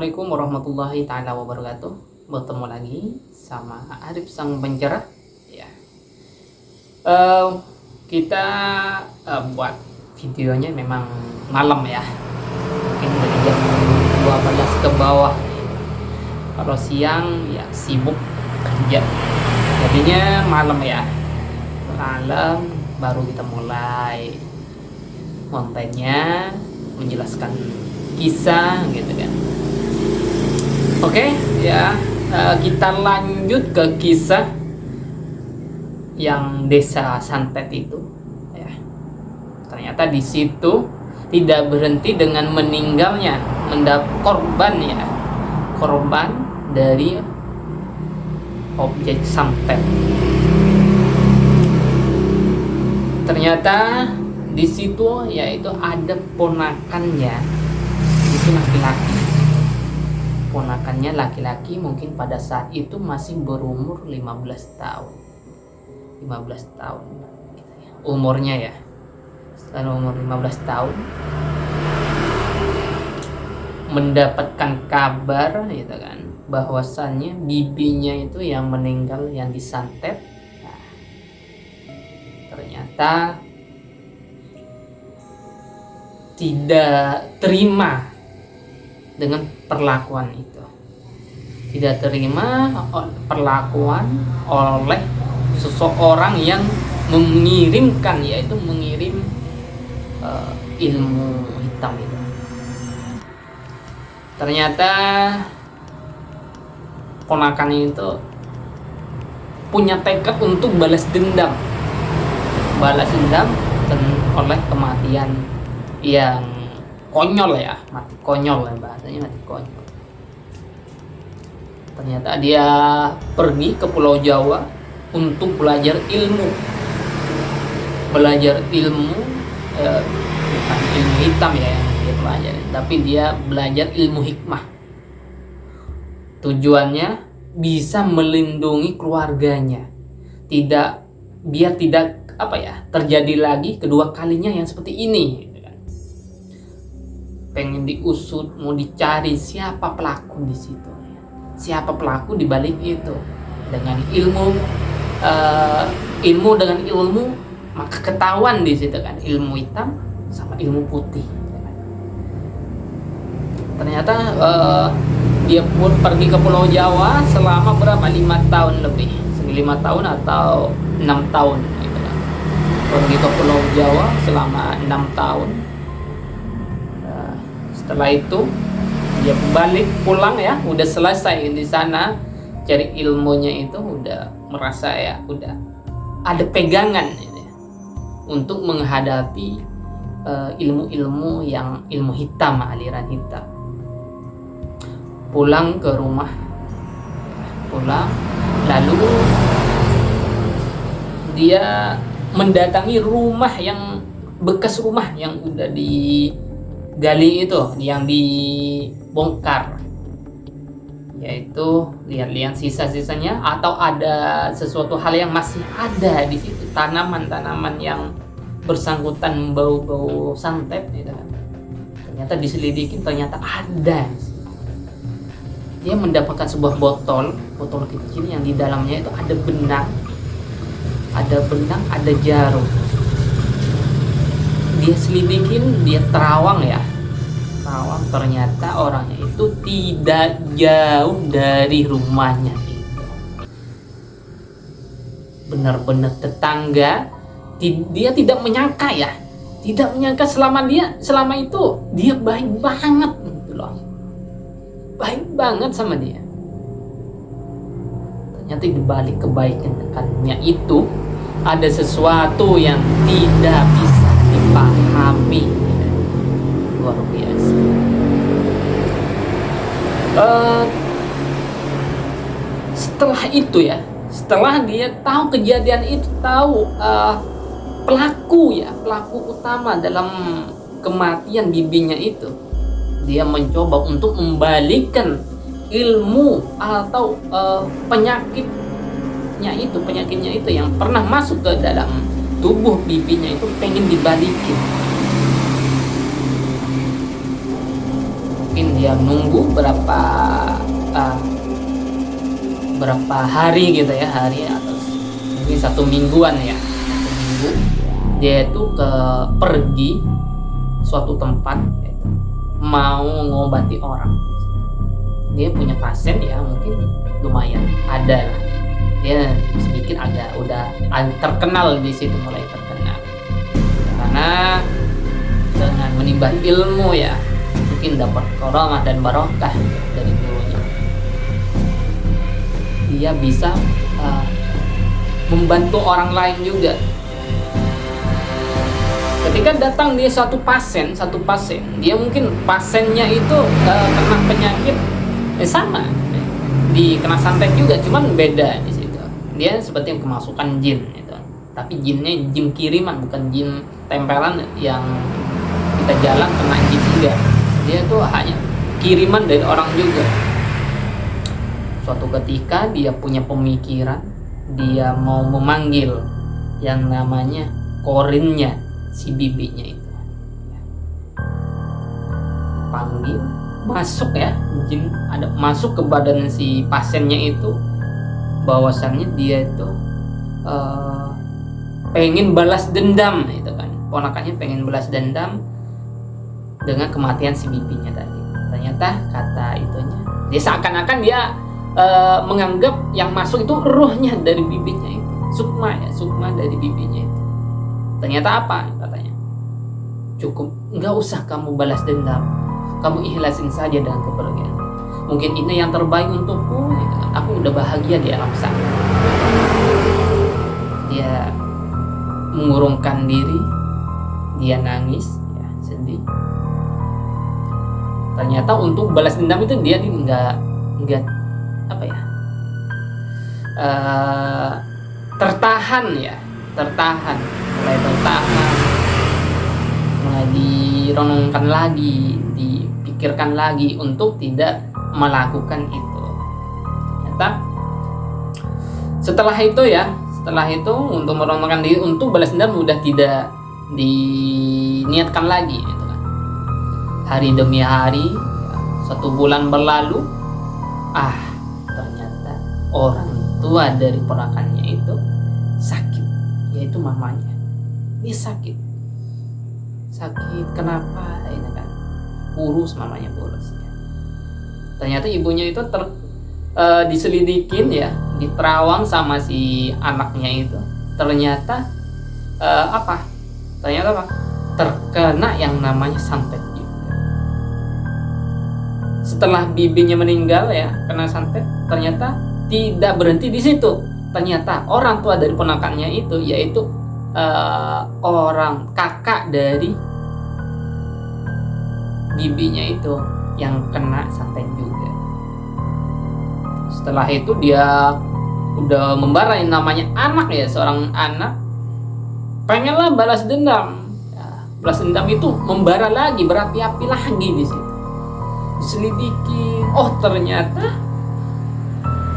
Assalamualaikum warahmatullahi taala wabarakatuh. Bertemu lagi sama Arif sang pencerah. Ya, Eh, kita buat videonya memang malam ya. Mungkin dari jam 12 ke bawah. Kalau siang ya sibuk kerja. Jadinya malam ya. Malam baru kita mulai kontennya, menjelaskan kisah gitu kan. Oke, ya, kita lanjut ke kisah yang desa Santet itu. Ya, ternyata di situ tidak berhenti dengan meninggalnya korban ya, korban dari objek santet. Ternyata di situ yaitu ada ponakannya, itu laki-laki. Ponakannya laki-laki, mungkin pada saat itu masih berumur 15 tahun. 15 tahun umurnya ya. Setelah umur 15 tahun mendapatkan kabar gitu kan, bahwasannya bibinya itu yang meninggal, yang disantet. Nah, ternyata tidak terima dengan perlakuan itu, tidak terima perlakuan oleh seseorang yang mengirimkan, yaitu mengirim ilmu hitam itu. Ternyata ponakan itu punya tekad untuk balas dendam oleh kematian yang konyol ya, mati konyol ya, bahasanya mati konyol. Ternyata dia pergi ke Pulau Jawa untuk belajar ilmu, bukan ilmu hitam ya yang dia pelajari, tapi dia belajar ilmu hikmah. Tujuannya bisa melindungi keluarganya, biar tidak terjadi lagi kedua kalinya yang seperti ini. Pengen diusut, mau dicari siapa pelaku di situ, siapa pelaku di balik itu. Dengan ilmu dengan ilmu, maka ketahuan di situ kan, ilmu hitam sama ilmu putih. Ternyata dia pun pergi ke Pulau Jawa selama berapa, 5 tahun lebih, 5 tahun atau 6 tahun gitu kan. Pergi ke Pulau Jawa selama 6 tahun. Setelah itu dia balik pulang ya, udah selesai di sana cari ilmunya, itu udah merasa ya udah ada pegangan gitu ya, untuk menghadapi ilmu-ilmu yang ilmu hitam, aliran hitam. Pulang ke rumah, lalu dia mendatangi rumah yang bekas rumah yang udah digali itu, yang dibongkar, yaitu lihat-lihat sisa-sisanya atau ada sesuatu hal yang masih ada di situ, tanaman-tanaman yang bersangkutan bau-bau santet gitu kan. Ternyata diselidikin, ternyata ada. Dia mendapatkan sebuah botol kecil yang di dalamnya itu ada benang, ada jarum. Dia selidikin, dia terawang, ternyata orangnya itu tidak jauh dari rumahnya itu, benar-benar tetangga. Dia tidak menyangka selama itu dia baik banget gitu loh, baik banget sama dia. Ternyata di balik kebaikannya itu ada sesuatu yang tidak bisa dipahami. Luar biasa. Setelah itu ya, setelah dia tahu kejadian itu, tahu pelaku utama dalam kematian bibinya itu, dia mencoba untuk membalikkan ilmu atau penyakitnya itu yang pernah masuk ke dalam tubuh bibinya itu, pengen dibalikin. Mungkin dia nunggu berapa hari gitu ya, hari atau mungkin 1 mingguan ya, 1 minggu dia itu pergi suatu tempat gitu, mau ngobati orang. Dia punya pasien ya, mungkin lumayan ada lah, dia sedikit agak udah terkenal di situ, mulai terkenal karena dengan menimba ilmu ya, mungkin dapat karamah dan barokah dari gurunya. Dia bisa membantu orang lain juga. Ketika datang dia satu pasien, dia mungkin pasiennya itu kena penyakit sama, kena santet juga, cuman beda di situ. Dia seperti yang kemasukan jin itu, tapi jinnya jin kiriman, bukan jin tempelan yang kita jalan kena jin juga. Dia tuh hanya kiriman dari orang juga. Suatu ketika dia punya pemikiran, dia mau memanggil yang namanya korinnya si bibinya itu. Panggil, masuk ya, jin ada masuk ke badan si pasiennya itu, bahwasannya dia itu pengen balas dendam itu kan, ponakannya pengen balas dendam dengan kematian si bibinya tadi. Ternyata kata itunya, dia seakan-akan dia menganggap yang masuk itu ruhnya dari bibinya itu, sukma dari bibinya itu. Ternyata apa katanya? Cukup, nggak usah kamu balas dendam, kamu ikhlasin saja dengan kepergian. Mungkin ini yang terbaik untukku. Aku udah bahagia di alam sana. Dia mengurungkan diri, dia nangis, ya, sedih. Ternyata untuk balas dendam itu dia nggak apa ya, tertahan, mulai direnungkan lagi, dipikirkan lagi untuk tidak melakukan itu. Ternyata setelah itu untuk merenungkan diri untuk balas dendam udah tidak diniatkan lagi gitu kan. Hari demi hari, 1 bulan berlalu, ternyata orang tua dari ponakannya itu sakit, yaitu mamanya. Dia sakit kenapa ini kan, kurus, mamanya kurus ya. Ternyata ibunya itu diselidikin ya, diterawang sama si anaknya itu. Ternyata terkena yang namanya santet juga. Setelah bibinya meninggal ya, kena santet, ternyata tidak berhenti di situ. Ternyata orang tua dari ponakannya itu, yaitu orang kakak dari bibinya itu, yang kena santet juga. Setelah itu dia udah membara, yang namanya anak ya, seorang anak pengenlah balas dendam ya, balas dendam itu membara lagi, berapi-api lagi di situ. Diselidiki, ternyata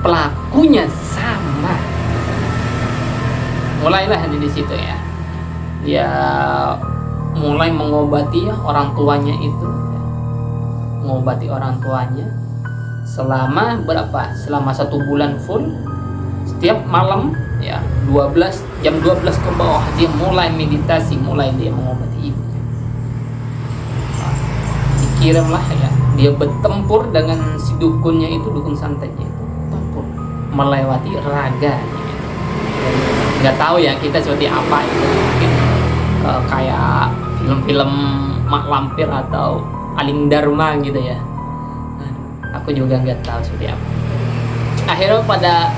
pelakunya sama. Mulailah di situ ya, dia mulai mengobati orang tuanya itu, mengobati orang tuanya selama selama 1 bulan full. Setiap malam ya, jam 12 ke bawah dia mulai meditasi, mulai dia mengobati ibunya. Dikirimlah ya, dia bertempur dengan si dukunnya itu, dukun santetnya itu, tempur melewati raganya. Nggak tahu ya kita seperti apa itu, mungkin kayak film-film Mak Lampir atau Aling Dharma gitu ya. Aku juga nggak tahu seperti apa. Akhirnya pada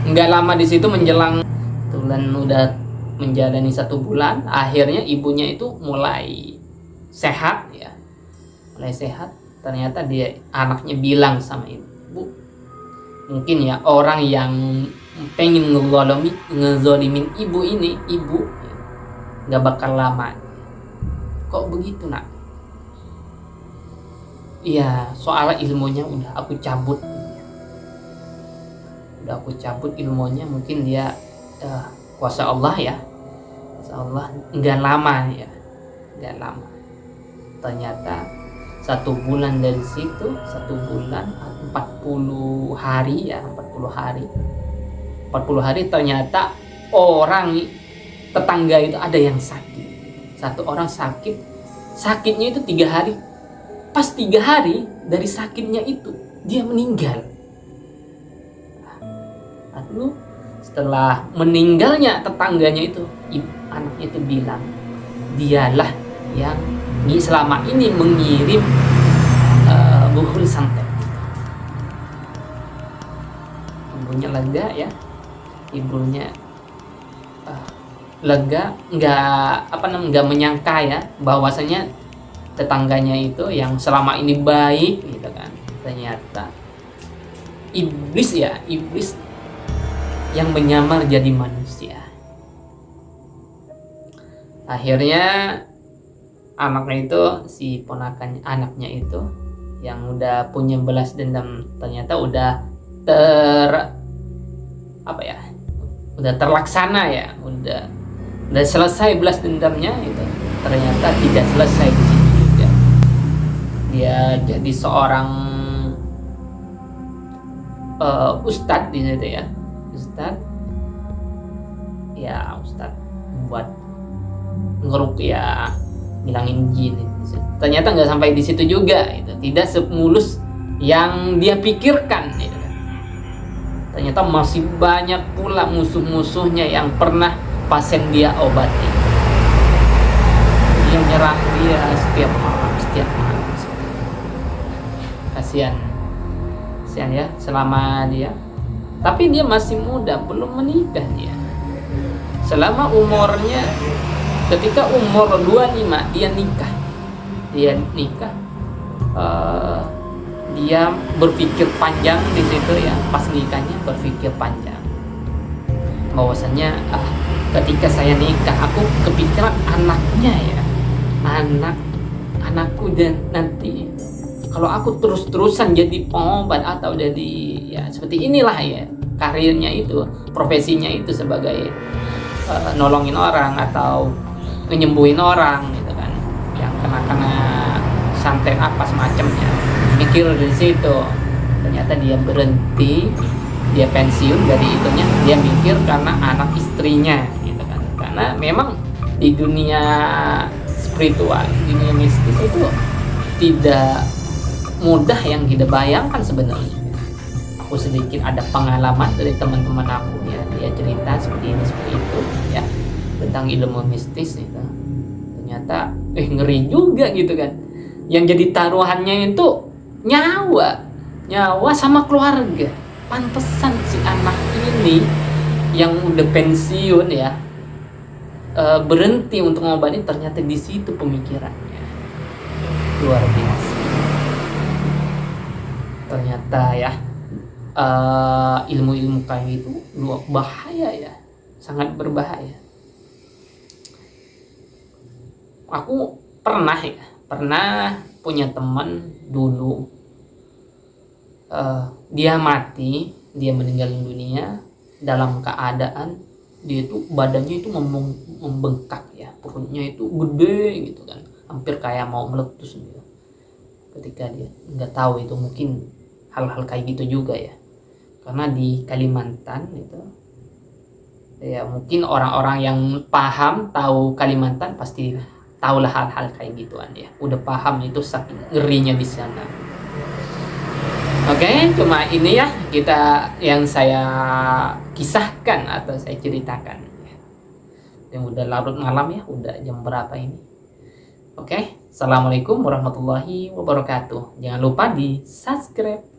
nggak lama di situ, menjelang bulan udah menjalani 1 bulan, akhirnya ibunya itu mulai sehat ya, mulai sehat. Ternyata anaknya bilang sama ibu, mungkin ya orang yang pengen ngezolimin ibu nggak bakal lama. Kok begitu nak? Iya, soal ilmunya udah aku cabut ilmunya. Mungkin dia kuasa Allah ya, kuasa Allah nggak lama. Ternyata 1 bulan dari situ, 1 bulan 40 hari ya, 40 hari ternyata orang tetangga itu ada yang sakit. Satu orang sakit, sakitnya itu 3 hari. Pas 3 hari dari sakitnya itu dia meninggal. Lalu setelah meninggalnya tetangganya itu, anaknya itu bilang, dialah yang selama ini mengirim buhul santet. Ibunya lega ya, ibunya lega, nggak menyangka ya bahwasanya tetangganya itu yang selama ini baik gitu kan, ternyata iblis yang menyamar jadi manusia. Akhirnya anaknya itu, si anaknya itu yang udah punya belas dendam ternyata udah udah terlaksana ya, udah selesai belas dendamnya itu, ternyata tidak selesai di situ juga. Dia jadi seorang ustadz di situ ya, ustadz buat ngeruqyah, ngilangin jin itu. Ternyata nggak sampai di situ juga, itu tidak semulus yang dia pikirkan gitu. Ternyata masih banyak pula musuh-musuhnya yang pernah pasien dia obati. Dia nyerang dia setiap malam. Kasihan ya selama dia. Tapi dia masih muda, belum menikah dia. Selama umurnya, ketika umur 25 dia nikah. Dia berpikir panjang di situ ya, pas nikahnya berpikir panjang bahwasanya ketika saya nikah aku kepikiran anaknya ya, anakku, dan nanti kalau aku terus-terusan jadi pengobat atau jadi ya seperti inilah ya karirnya itu, profesinya itu sebagai nolongin orang atau menyembuhin orang gitu kan, yang kena santet apa semacamnya, mikir dari situ. Ternyata dia berhenti, dia pensiun dari itunya, dia mikir karena anak istrinya gitu kan. Karena memang di dunia spiritual, dunia mistis itu tidak mudah yang kita bayangkan sebenarnya. Aku sedikit ada pengalaman dari teman-teman aku ya, dia cerita seperti itu ya, tentang ilmu mistis itu. Ternyata ngeri juga gitu kan. Yang jadi taruhannya itu nyawa sama keluarga. Pantesan si anak ini yang udah pensiun ya, berhenti untuk ngobatin, ternyata di situ pemikirannya. Luar biasa. Ternyata ya ilmu-ilmu kayak itu bahaya ya, sangat berbahaya. Aku pernah punya teman dulu, dia meninggal dunia dalam keadaan dia itu badannya itu membengkak ya, perutnya itu gede gitu kan, hampir kayak mau meletus gitu. Ketika dia nggak tahu itu mungkin hal-hal kayak gitu juga ya, karena di Kalimantan itu ya, mungkin orang-orang yang paham tahu Kalimantan pasti tahulah hal-hal kayak gituan ya, udah paham itu saking ngerinya di sana. Oke, cuma ini ya yang saya kisahkan atau saya ceritakan. Yang udah larut malam ya, udah jam berapa ini? Oke, assalamualaikum warahmatullahi wabarakatuh. Jangan lupa di subscribe.